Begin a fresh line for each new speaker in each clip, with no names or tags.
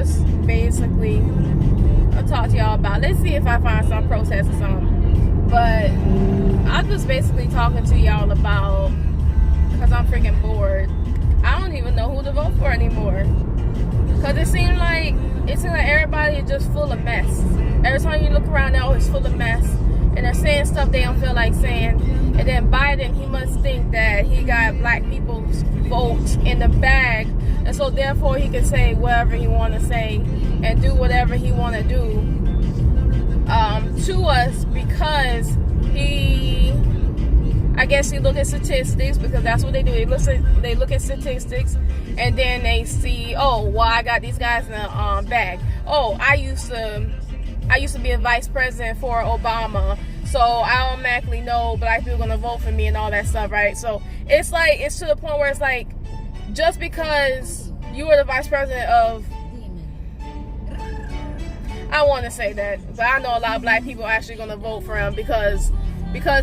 just basically, I'll talk to y'all about, let's see if I find some protests or something. But I'm just basically talking to y'all about, because I'm freaking bored. I don't even know who to vote for anymore. Because it seems like everybody is just full of mess. Every time you look around now, it's full of mess. And they're saying stuff they don't feel like saying. And then Biden, he must think that he got black people's votes in the bag. And so therefore he can say whatever he want to say and do whatever he want to do to us, because I guess he look at statistics, because that's what they do. They look at statistics, and then they see, oh, well, I got these guys in the bag. Oh, I used to be a vice president for Obama, so I automatically know black people are gonna vote for me and all that stuff, right? So it's like, it's to the point where it's like, just because you were the vice president of, I want to say that, but I know a lot of black people are actually gonna vote for him because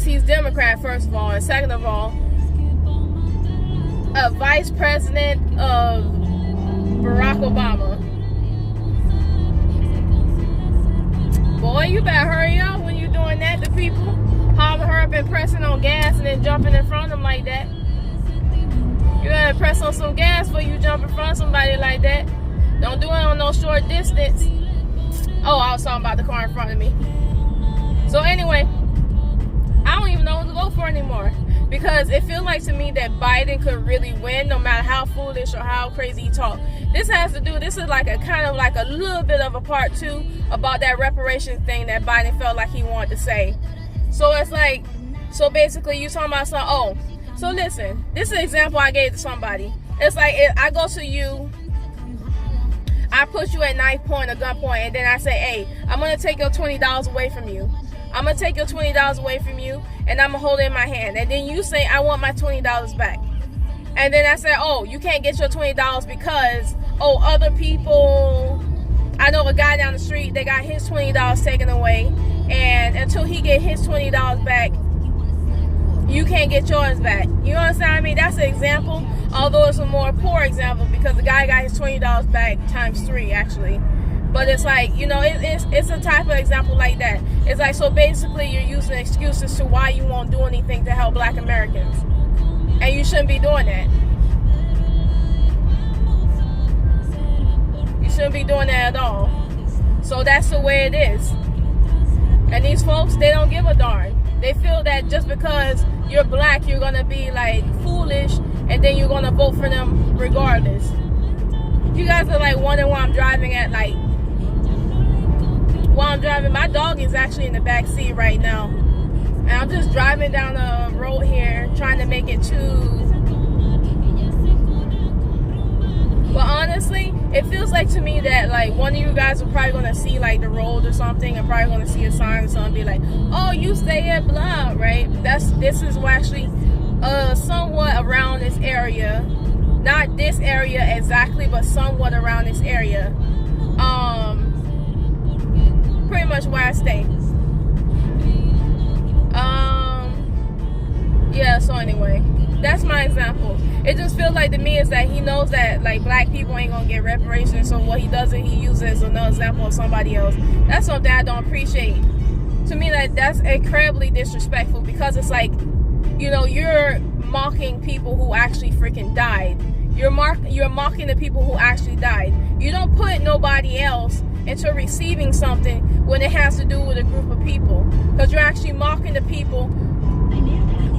he's Democrat, first of all, and second of all, a vice president of Barack Obama. Boy, you better hurry up when you're doing that to people. Hollering her up and pressing on gas and then jumping in front of them like that. You better press on some gas before you jump in front of somebody like that. Don't do it on no short distance. Oh, I was talking about the car in front of me. So anyway, I don't even know what to vote for anymore, because it feels like to me that Biden could really win no matter how foolish or how crazy he talk. This is like a kind of like a little bit of a part two about that reparations thing that Biden felt like he wanted to say. So it's like, so basically you talking about something, oh, so listen, this is an example I gave to somebody. It's like, I go to you, I put you at knife point or gun point, and then I say, hey, I'm going to take your $20 away from you. I'm going to take your $20 away from you, and I'm going to hold it in my hand. And then you say, I want my $20 back. And then I say, oh, you can't get your $20 because, oh, other people, I know a guy down the street, they got his $20 taken away, and until he get his $20 back, you can't get yours back. You understand what I mean? That's an example, although it's a more poor example, because the guy got his $20 back times 3, actually. But it's like, you know, it's a type of example like that. It's like, so basically you're using excuses to why you won't do anything to help black Americans. And you shouldn't be doing that. You shouldn't be doing that at all. So that's the way it is. And these folks, they don't give a darn. They feel that just because you're black, you're going to be like foolish, and then you're going to vote for them regardless. You guys are like wondering why I'm driving at like, while I'm driving, my dog is actually in the back seat right now, and I'm just driving down the road here trying to make it to, but honestly it feels like to me that like one of you guys are probably going to see like the road or something, and probably going to see a sign or something, be like, oh, you stay at blah, right? This is actually somewhat around this area, not this area exactly, but somewhat around this area. Pretty much where I stay. Yeah, so anyway, that's my example. It just feels like to me is that he knows that like black people ain't gonna get reparations, so what he does is he uses another example of somebody else. That's something I don't appreciate. To me, that's incredibly disrespectful, because it's like, you know, you're mocking people who actually freaking died. You're mocking the people who actually died. You don't put nobody else into receiving something when it has to do with a group of people, because you're actually mocking the people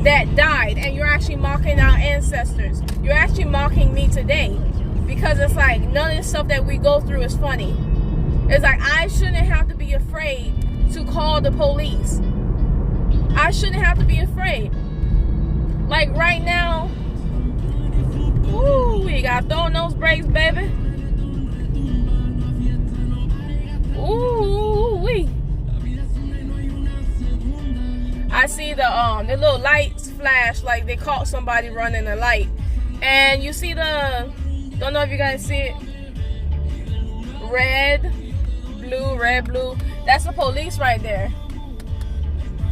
that died, and you're actually mocking our ancestors. You're actually mocking me today, because it's like none of the stuff that we go through is funny. It's like I shouldn't have to be afraid to call the police. I shouldn't have to be afraid. Like right now, ooh, we got throwing those brakes, baby. Ooh, wee. I see the little lights flash like they caught somebody running a light, and you see don't know if you guys see it, red, blue. That's the police right there,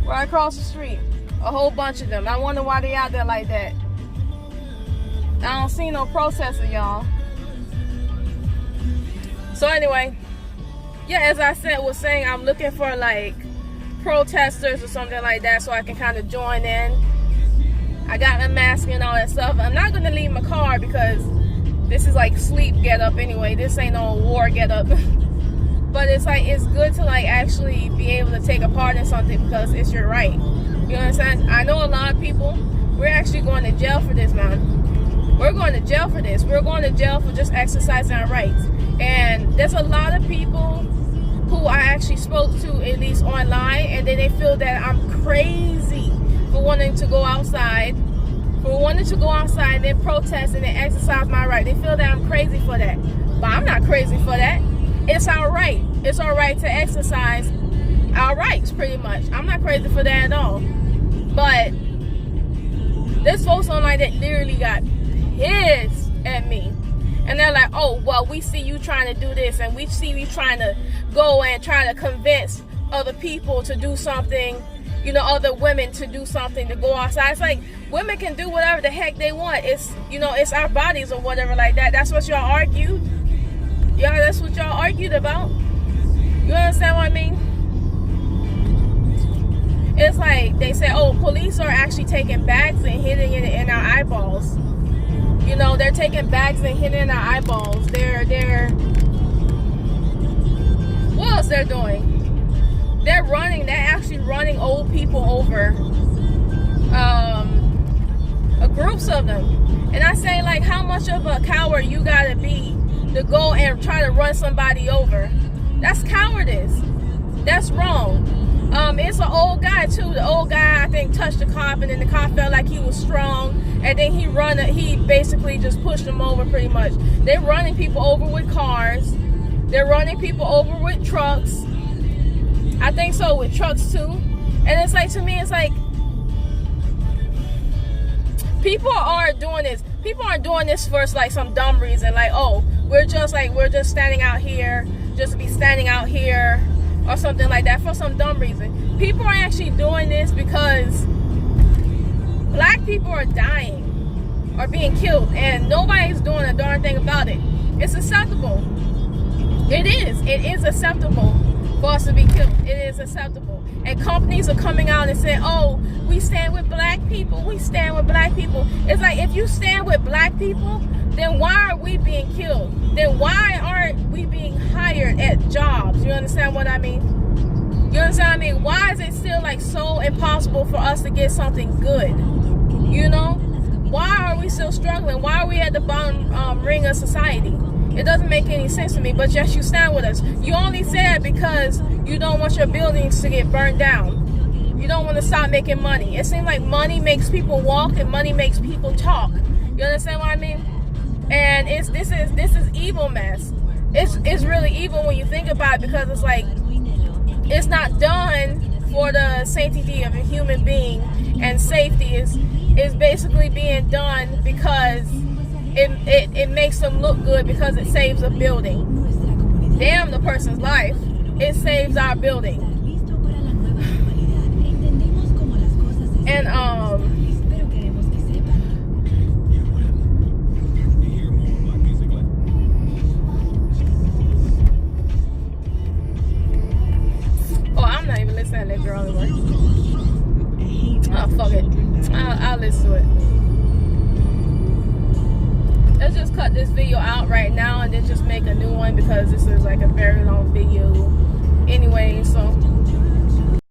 right across the street. A whole bunch of them. I wonder why they out there like that. I don't see no protesters, y'all. So anyway, yeah, as I was saying, I'm looking for like protesters or something like that so I can kind of join in. I got a mask and all that stuff. I'm not going to leave my car because this is like sleep get up anyway. This ain't no war get up. But it's like, it's good to like actually be able to take a part in something because it's your right. You understand? I know a lot of people, we're actually going to jail for this, man. We're going to jail for this. We're going to jail for just exercising our rights. And there's a lot of people who I actually spoke to, at least online, and then they feel that I'm crazy for wanting to go outside, and then protest and then exercise my right. They feel that I'm crazy for that. But I'm not crazy for that. It's our right. It's our right to exercise our rights, pretty much. I'm not crazy for that at all. But there's folks online that literally got pissed at me. And they're like, oh, well, we see you trying to do this, and we see you trying to go and try to convince other people to do something, you know, other women to do something, to go outside. It's like, women can do whatever the heck they want. It's, you know, it's our bodies or whatever like that. That's what y'all argued. Yeah, that's what y'all argued about. You understand what I mean? It's like they say, oh, police are actually taking bags and hitting it in our eyeballs. You know, they're taking bags and hitting in our eyeballs. What else they're doing? They're actually running old people over. Groups of them. And I say, like, how much of a coward you gotta be to go and try to run somebody over? That's cowardice. That's wrong. It's an old guy too. The old guy, I think, touched the cop, and then the cop felt like he was strong, and then he basically just pushed him over pretty much. They're running people over with cars. They're running people over with trucks. I think so, with trucks too. And it's like, to me, it's like, people are doing this. People aren't doing this for like some dumb reason, like, oh, we're just standing out here, just to be standing out here, or something like that, for some dumb reason. People are actually doing this because black people are dying, or being killed, and nobody's doing a darn thing about it. It's acceptable. It is acceptable for us to be killed. It is acceptable. And companies are coming out and saying, oh, we stand with black people. We stand with black people. It's like, if you stand with black people, then why are we being killed? Then why aren't we being hired at jobs? You understand what I mean? You understand what I mean? Why is it still like so impossible for us to get something good? You know? Why are we still struggling? Why are we at the bottom ring of society? It doesn't make any sense to me, but yes, you stand with us. You only say it because you don't want your buildings to get burned down. You don't want to stop making money. It seems like money makes people walk and money makes people talk. You understand what I mean? And this is evil mess. It's really evil when you think about it, because it's like, it's not done for the sanctity of a human being, and safety is basically being done because it makes them look good, because it saves a building. Damn the person's life. It saves our building. And oh, I'm not even listening to that girl anymore. Oh, fuck it. I'll listen to it. Let's just cut this video out right now and then just make a new one, because this is like a very long video.